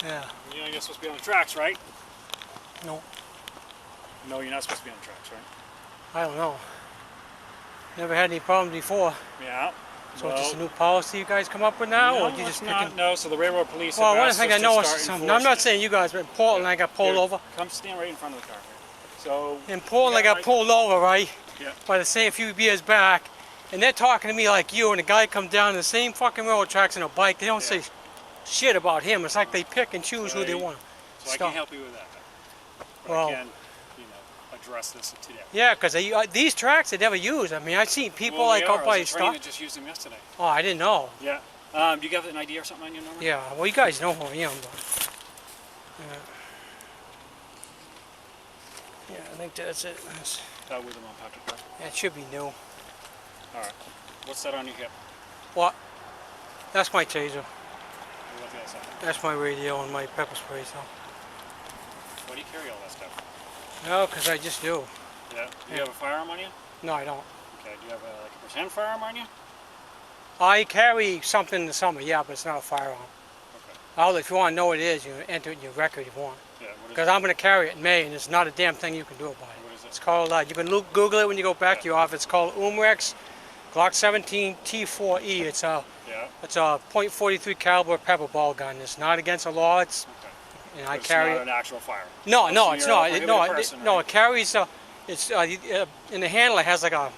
Yeah. You know you're supposed to be on the tracks, right? No. No, you're not supposed to be on the tracks, right? I don't know. Never had any problems before. Yeah. So it's just a new policy you guys come up with now, no, or you just not, no. So the railroad police. Well, have one asked thing us I know to is start something. I'm not saying you guys, but in Portland I got pulled over. Come stand right in front of the car. So in Portland I got pulled over, right? Yeah. By the same few years back, and they're talking to me like you, and the guy comes down the same fucking railroad tracks on a bike. They don't say shit about him. It's like they pick and choose who they want. So I can help you with that. But well, I can, address this today. Yeah, because these tracks they never use. I mean, I've seen people like out by stop. I just used them yesterday. Oh, I didn't know. Yeah. Do you have an idea or something on your number? Yeah. Well, you guys know who I am, but yeah, I think that's it. That with them on pocket car. Yeah, it should be new. All right. What's that on your hip? What? That's my taser. What's the other side? That's my radio and my pepper spray. So. Why do you carry all that stuff? No, because I just do. Yeah. Do you have a firearm on you? No, I don't. Okay. Do you have a percent firearm on you? I carry something in the summer, yeah, but it's not a firearm. Okay. If you want to know what it is, you enter it in your record if you want. Yeah. Because I'm going to carry it in May, and there's not a damn thing you can do about it. What is it? It's called, you can Google it when you go back to your office. It's called Umrex Glock 17 T4E. It's a .43 caliber pepper ball gun. It's not against the law. It's and I carry it's not an actual firearm. No, it's not. It carries. It's in the handle. It has like a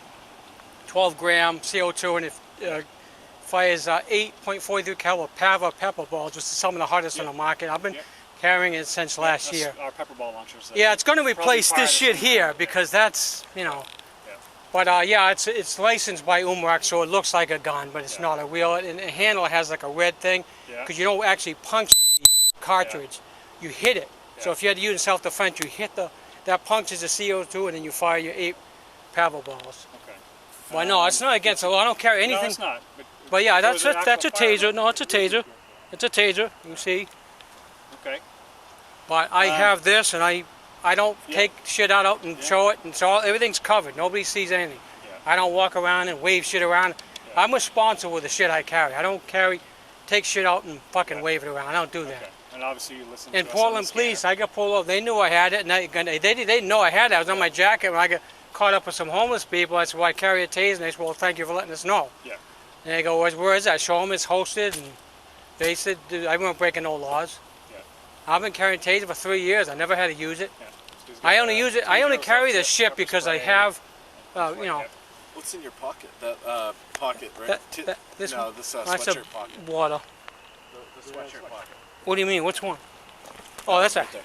12-gram CO2, and it fires 8.43 caliber pepper balls, which is some of the hardest on the market. I've been carrying it since last year. Our pepper ball launchers. Yeah, it's going to replace this shit here because that's But it's licensed by Umrex, so it looks like a gun, but it's not a real. And the handle has like a red thing because you don't actually puncture the cartridge. You hit it. So if you had to use it in self-defense, you hit that punctures the CO2, and then you fire your 8 pepper balls. Okay. Well, no, it's not against the law. I don't carry anything. No, it's not. But yeah, that's a taser. No, it's a taser. It's a taser. You see. Okay. But I have this, and I don't take shit out and show it, and so everything's covered. Nobody sees anything. I don't walk around and wave shit around. I'm responsible with the shit I carry. I don't take shit out and fucking wave it around. I don't do that. Okay. And obviously you listen in to Portland police, I got pulled over. They knew I had it, and they didn't know I had it. I was on my jacket when I got caught up with some homeless people. I said, "Well, I carry a taser," and they said, "Well, thank you for letting us know." Yeah. And they go, "Where is that?" I show them it's hosted, and they said, "I wasn't breaking no laws." Yeah. I've been carrying taser for 3 years. I never had to use it. Yeah. I only use it. I only carry this shit because I have, What's in your pocket? That pocket, right? This sweatshirt pocket. Water. The sweatshirt pocket. What do you mean? Which one? Oh, that's a hat. Okay.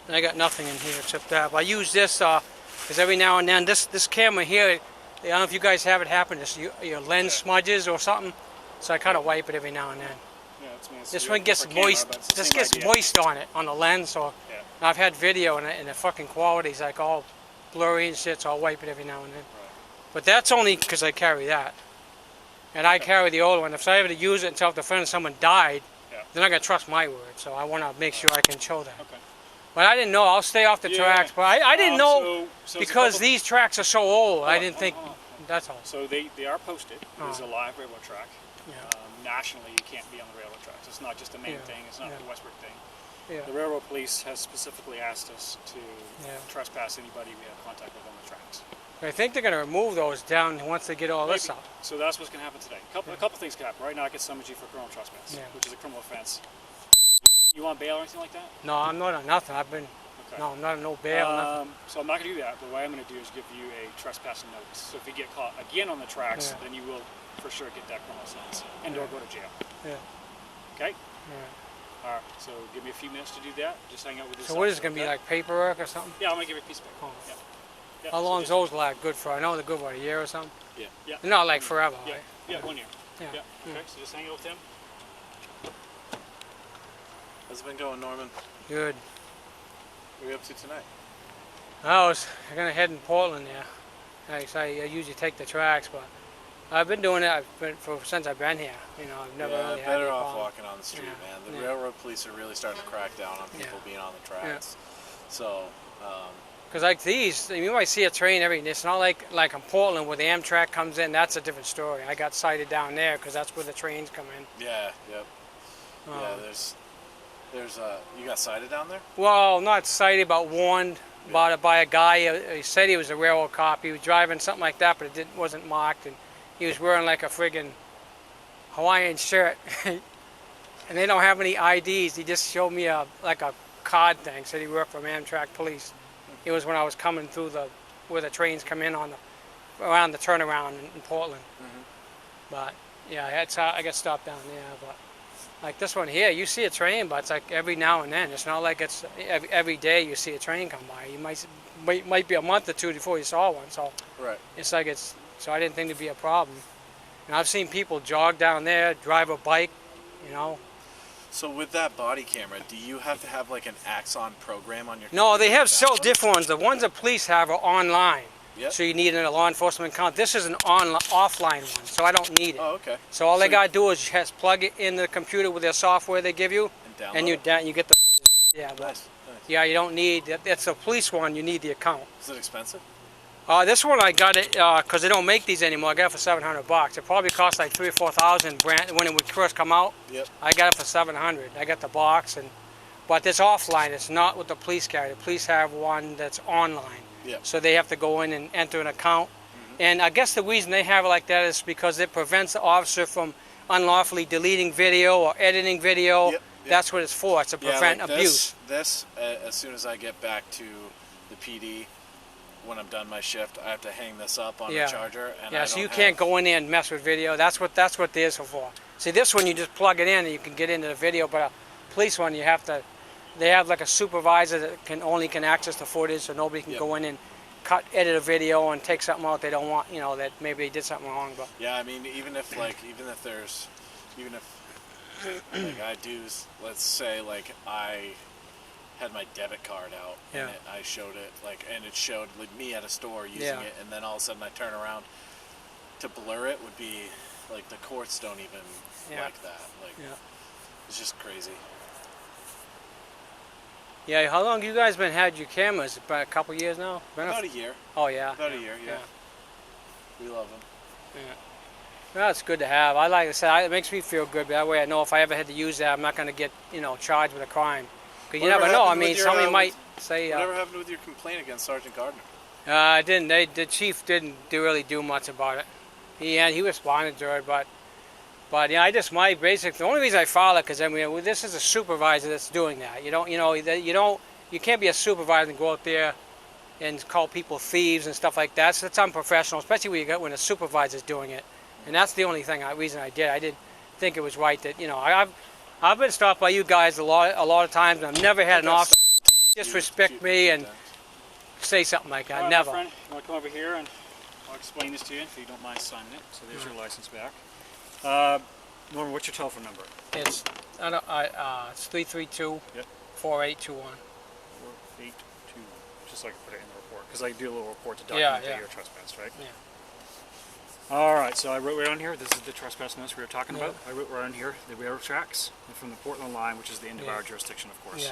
Yeah. I got nothing in here except that. But I use this because every now and then this camera here, I don't know if you guys have it happen. Your lens smudges or something, so I kind of wipe it every now and then. This one gets moist. This gets moist on it on the lens. So I've had video and the fucking quality's like all blurry and shit. So I'll wipe it every now and then. But that's only because I carry that. And I carry the old one. If I ever to use it in self-defense and someone died, they're not going to trust my word. So I want to make sure I can show that. Okay. But I didn't know. I'll stay off the tracks. But I didn't know because these tracks are so old. I didn't think that's all. So they are posted. There's a live railroad track. Nationally, you can't be on the railroad tracks. It's not just a main thing. It's not the Westward thing. Yeah. The railroad police has specifically asked us to trespass anybody we have contact with on the tracks. I think they're going to remove those down once they get all this up. So that's what's going to happen today. A couple things can happen. Right now I can summon you for criminal trespass, which is a criminal offense. You want bail or anything like that? No, I'm not on nothing. No, I'm not on no bail. So I'm not going to do that, but what I'm going to do is give you a trespassing notice. So if you get caught again on the tracks, then you will for sure get that criminal sentence and or go to jail. Yeah. Okay? Yeah. All right, so give me a few minutes to do that. Just hang out with this. So what is it going to be, like paperwork or something? Yeah, I'm going to give you a piece of paper. Yeah. Yeah, how long is those last good for? I know they're good for a year or something. Yeah. Yeah. They're not like forever, yeah. right? Yeah, 1 year. Yeah. Okay, so just hang out with Tim. How's it been going, Norman? Good. What are you up to tonight? I'm going to head in Portland there. Like I usually take the tracks, but I've been doing it since I've been here. I've never really had better any off problem. walking on the street, man. The railroad police are really starting to crack down on people being on the tracks. So, because like these, you might see a train it's not like in Portland where the Amtrak comes in. That's a different story. I got sighted down there because that's where the trains come in. Yeah, yep. Yeah, there's you got cited down there? Well, not cited, but warned about it by a guy. He said he was a railroad cop. He was driving something like that, but it wasn't marked, and he was wearing like a friggin' Hawaiian shirt. And they don't have any IDs. He just showed me like a card thing. Said he worked for Amtrak Police. It was when I was coming through where the trains come in around the turnaround in Portland. But yeah, I got stopped down there. But like this one here, you see a train, but it's like every now and then. It's not like it's every day you see a train come by. You might be a month or two before you saw one. So right. It's like so I didn't think it'd be a problem. And I've seen people jog down there, drive a bike, you know. So with that body camera, do you have to have like an Axon program on your computer? No, they have several different ones. The ones the police have are online. Yep. So you need a law enforcement account. This is an offline one, so I don't need it. Oh, okay. So all they got to do is just plug it in the computer with their software they give you, and you get the footage right there. But Nice. yeah, you don't need, that's a police one, you need the account. Is it expensive? This one I got it, because they don't make these anymore, I got it for $700. It probably cost like $3,000 or $4,000 when it would first come out. Yep. I got it for $700. I got the box, but it's offline. It's not what the police carry. The police have one that's online. Yep. So they have to go in and enter an account. And I guess the reason they have it like that is because it prevents the officer from unlawfully deleting video or editing video. Yep. That's what it's for. It's to prevent like abuse. This, as soon as I get back to the PD, when I'm done my shift, I have to hang this up on the charger. And yeah, so you can't go in there and mess with video. That's what this is for. See, this one you just plug it in and you can get into the video, but a police one you have to. They have like a supervisor that can access the footage, so nobody can go in and edit a video and take something out they don't want. You know, that maybe they did something wrong. But yeah, I mean, even if like I do, let's say like I had my debit card out and I showed it and it showed like me at a store using it, and then all of a sudden I turn around to blur it would be like the courts don't even like that. Like it's just crazy. Yeah, how long you guys had your cameras? About a couple years now? About a year. Oh yeah. About a year, yeah. We love them. Yeah. Well, it's good to have. I like to say it makes me feel good. That way, I know if I ever had to use that, I'm not going to get charged with a crime. Because you never know. I mean, somebody might say. Whatever happened with your complaint against Sergeant Gardner? Didn't. The chief didn't really do much about it. He responded to it, but yeah, the only reason I filed it because I mean this is a supervisor that's doing that. You can't be a supervisor and go out there and call people thieves and stuff like that. So that's unprofessional, especially when a supervisor's doing it. And that's the only reason I did. I didn't think it was right that I've been stopped by you guys a lot of times, and I've never had an officer disrespect me and say something like that. Never. My friend, you want to come over here and I'll explain this to you if you don't mind signing it. So there's your license back. Norman, what's your telephone number? It's 332 4821. 4821. Just so I can put it in the report, because I do a little report to document that you're trespassed, right? Yeah. All right, so I wrote right on here, this is the trespass notice we were talking about. I wrote right on here, the railroad tracks, and from the Portland line, which is the end of our jurisdiction, of course,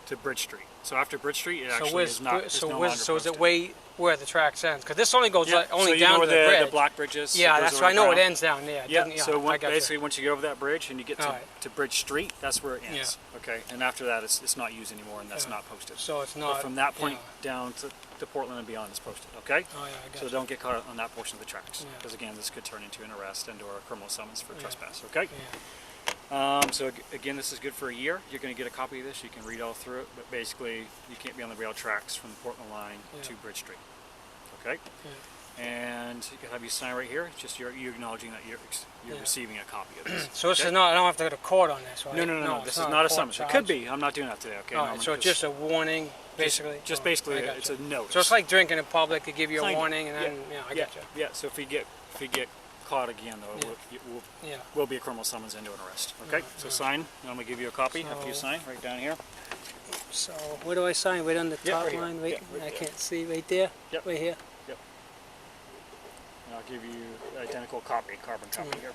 to Bridge Street. So after Bridge Street, it actually is not. So is it way where the tracks ends? Because this only goes only down to the bridge. bridge. The black bridges. Yeah, that's right. I know it ends down there. Yeah. So basically, once you get over that bridge and you get to Bridge Street, that's where it ends. Yeah. Okay. And after that, it's not used anymore, and that's not posted. So it's not. But from that point down to Portland and beyond, it's posted. Okay. Oh yeah, I got So don't get caught on that portion of the tracks, because again, this could turn into an arrest and/or a criminal summons for trespass. Okay. Yeah. So again, this is good for a year. You're going to get a copy of this. You can read all through it, but basically, you can't be on the rail tracks from the Portland line to Bridge Street. Okay. Yeah. And you can have you sign right here. It's just you're acknowledging that you're receiving a copy of this. So this is not. I don't have to go to court on this, right? No. This is not a summons. It could be. I'm not doing that today. Okay. All right, so it's just a warning, basically. Just basically, it's a notice. So it's like drinking in public. They give you a warning, and then I got you. Yeah. So if you get caught again, though, it will be a criminal summons into an arrest. Okay. So sign. And I'm gonna give you a copy after you sign. Right down here. So where do I sign? Right on the top right line, right I can't see. Right there. Yep. Right here. Yep. And I'll give you identical copy, carbon copy here.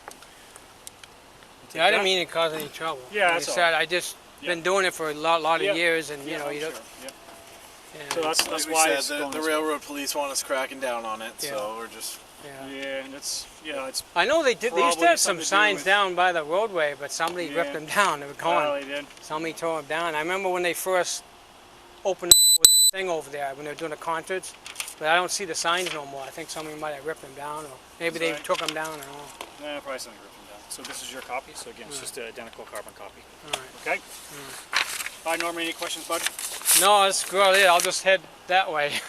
Yeah, I didn't mean to cause any trouble. Yeah, like that's I said, I just been doing it for a lot of years, and you know, you don't. Sure. Yep. So that's Like we why said, it's going the this way. railroad police want us cracking down on it, Yeah. so we're just. Yeah, and it's it's. I know they did. They used to Probably have some something to do signs with- down by the roadway, but somebody ripped Yeah. them down. They were gone. Oh, they did. Somebody tore them down. I remember when they first opened with that thing over there when they were doing the concerts, but I don't see the signs no more. I think somebody might have ripped them down, or maybe they Right. took them down. I don't know. Nah, probably something ripped them down. So this is your copy. So again, it's just an identical carbon copy. All right. Okay. All right, Norman. Any questions, bud? No, that's good. Yeah, I'll just head that way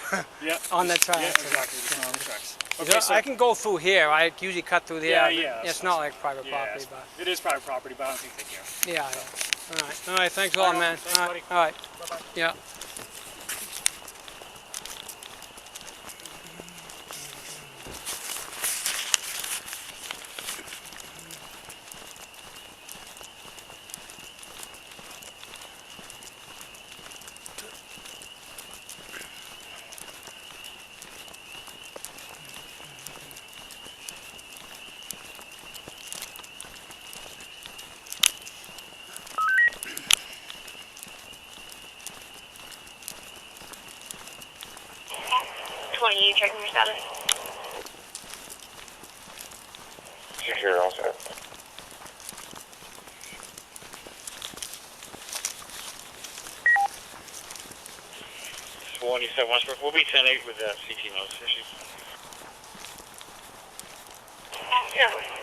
Yeah. on the track. Yeah, exactly. Just on the tracks. So Okay, so I can go through here. I usually cut through there. Yeah, but yeah, It's that's not like private yeah, property, but it is private property, but I don't think they care. yeah. All right. All right. Thanks a All lot, right, man. thanks, All buddy. right. All right. Bye bye. Yeah. You checking your status? Secure also. One, you said Westbrook. We'll be 10-8 with CT notes. Yeah.